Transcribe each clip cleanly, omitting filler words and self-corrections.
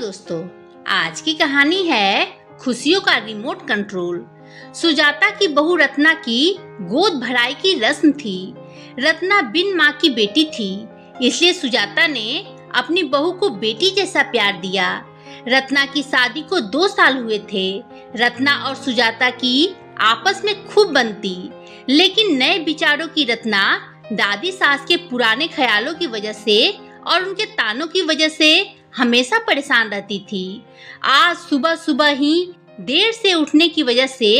दोस्तों, आज की कहानी है खुशियों का रिमोट कंट्रोल। सुजाता की बहू रत्ना की गोद भराई की रस्म थी। रत्ना बिन माँ की बेटी थी, इसलिए सुजाता ने अपनी बहू को बेटी जैसा प्यार दिया। रत्ना की शादी को 2 साल हुए थे। रत्ना और सुजाता की आपस में खूब बनती, लेकिन नए विचारों की रत्ना दादी सास के पुराने ख्यालों की वजह से और उनके तानों की वजह से हमेशा परेशान रहती थी। आज सुबह सुबह ही देर से उठने की वजह से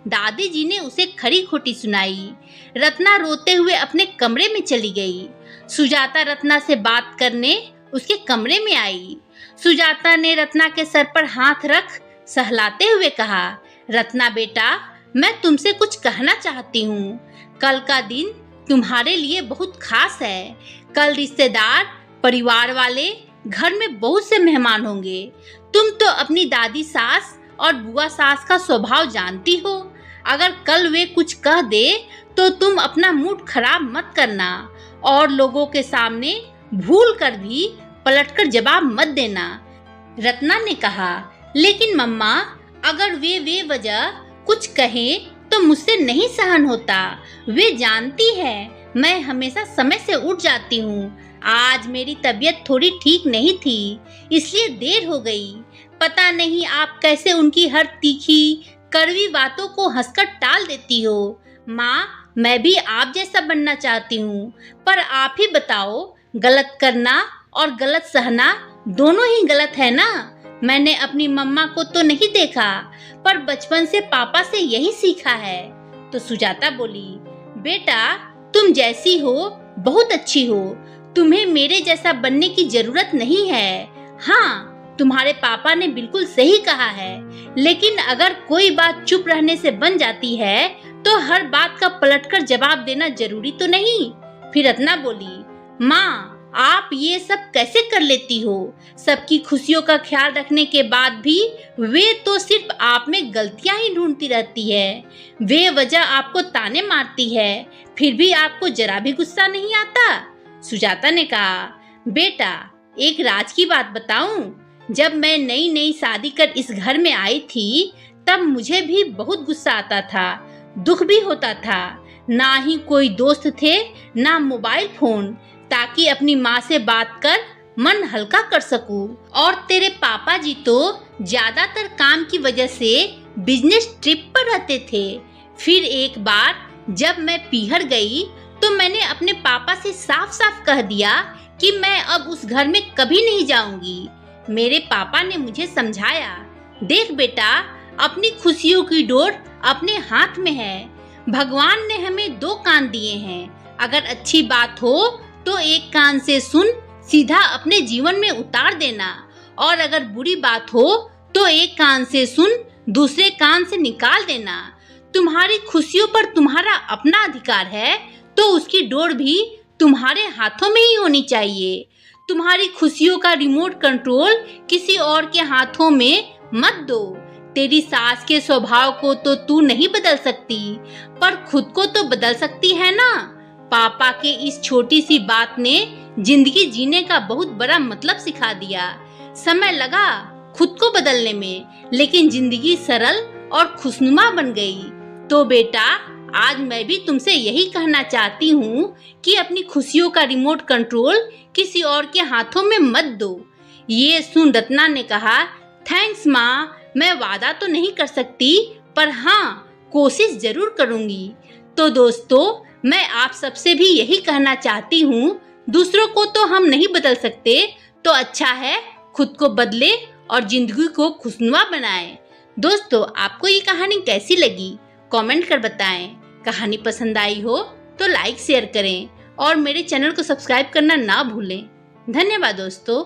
दादी जी ने उसे खरी खोटी सुनाई। रत्ना रोते हुए अपने कमरे में चली गई। सुजाता रत्ना से बात करने उसके कमरे में आई। सुजाता ने रत्ना के सर पर हाथ रख सहलाते हुए कहा, रत्ना बेटा, मैं तुमसे कुछ कहना चाहती हूँ। कल का दिन तुम्हारे लिए बहुत खास है। कल रिश्तेदार, परिवार वाले, घर में बहुत से मेहमान होंगे। तुम तो अपनी दादी सास और बुआ सास का स्वभाव जानती हो। अगर कल वे कुछ कह दे तो तुम अपना मूड खराब मत करना और लोगों के सामने भूल कर भी पलटकर जवाब मत देना। रत्ना ने कहा, लेकिन मम्मा, अगर वे वजह कुछ कहें तो मुझसे नहीं सहन होता। वे जानती है मैं हमेशा समय से उठ जाती हूँ। आज मेरी तबीयत थोड़ी ठीक नहीं थी, इसलिए देर हो गई। पता नहीं आप कैसे उनकी हर तीखी कड़वी बातों को हंसकर टाल देती हो। माँ, मैं भी आप जैसा बनना चाहती हूँ, पर आप ही बताओ, गलत करना और गलत सहना दोनों ही गलत है ना। मैंने अपनी मम्मा को तो नहीं देखा, पर बचपन से पापा से यही सीखा है। तो सुजाता बोली, बेटा, तुम जैसी हो बहुत अच्छी हो। तुम्हें मेरे जैसा बनने की जरूरत नहीं है। हाँ, तुम्हारे पापा ने बिल्कुल सही कहा है, लेकिन अगर कोई बात चुप रहने से बन जाती है तो हर बात का पलटकर जवाब देना जरूरी तो नहीं। फिर रत्ना बोली, माँ, आप ये सब कैसे कर लेती हो? सबकी खुशियों का ख्याल रखने के बाद भी वे तो सिर्फ आप में गलतियां ही ढूंढती रहती है। वे वजह आपको ताने मारती है, फिर भी आपको जरा भी गुस्सा नहीं आता। सुजाता ने कहा, बेटा, एक राज की बात बताऊं? जब मैं नई नई शादी कर इस घर में आई थी, तब मुझे भी बहुत गुस्सा आता था, दुख भी होता था। ना ही कोई दोस्त थे, ना मोबाइल फोन, ताकि अपनी माँ से बात कर मन हल्का कर सकूं। और तेरे पापा जी तो ज्यादातर काम की वजह से बिजनेस ट्रिप पर रहते थे। फिर एक बार जब मैं पीहर गई तो मैंने अपने पापा से साफ साफ कह दिया कि मैं अब उस घर में कभी नहीं जाऊंगी। मेरे पापा ने मुझे समझाया, देख बेटा, अपनी खुशियों की डोर अपने हाथ में है। भगवान ने हमें 2 कान दिए हैं। अगर अच्छी बात हो तो एक कान से सुन, सीधा अपने जीवन में उतार देना, और अगर बुरी बात हो तो एक कान से सुन, दूसरे कान से निकाल देना। तुम्हारी खुशियों पर तुम्हारा अपना अधिकार है, तो उसकी डोर भी तुम्हारे हाथों में ही होनी चाहिए। तुम्हारी खुशियों का रिमोट कंट्रोल किसी और के हाथों में मत दो। तेरी सास के स्वभाव को तो तू नहीं बदल सकती, पर खुद को तो बदल सकती है ना। पापा के इस छोटी सी बात ने जिंदगी जीने का बहुत बड़ा मतलब सिखा दिया। समय लगा खुद को बदलने में, लेकिन जिंदगी सरल और खुशनुमा बन गई। तो बेटा, आज मैं भी तुमसे यही कहना चाहती हूँ कि अपनी खुशियों का रिमोट कंट्रोल किसी और के हाथों में मत दो। ये सुन रत्ना ने कहा, थैंक्स माँ, मैं वादा तो नहीं कर सकती, पर हाँ, कोशिश जरूर करूँगी। तो दोस्तों, मैं आप सबसे भी यही कहना चाहती हूँ, दूसरों को तो हम नहीं बदल सकते, तो अच्छा है खुद को बदले और जिंदगी को खुशनुमा बनाएं। दोस्तों, आपको ये कहानी कैसी लगी? कमेंट कर बताएं। कहानी पसंद आई हो तो लाइक शेयर करें और मेरे चैनल को सब्सक्राइब करना ना भूलें। धन्यवाद दोस्तों।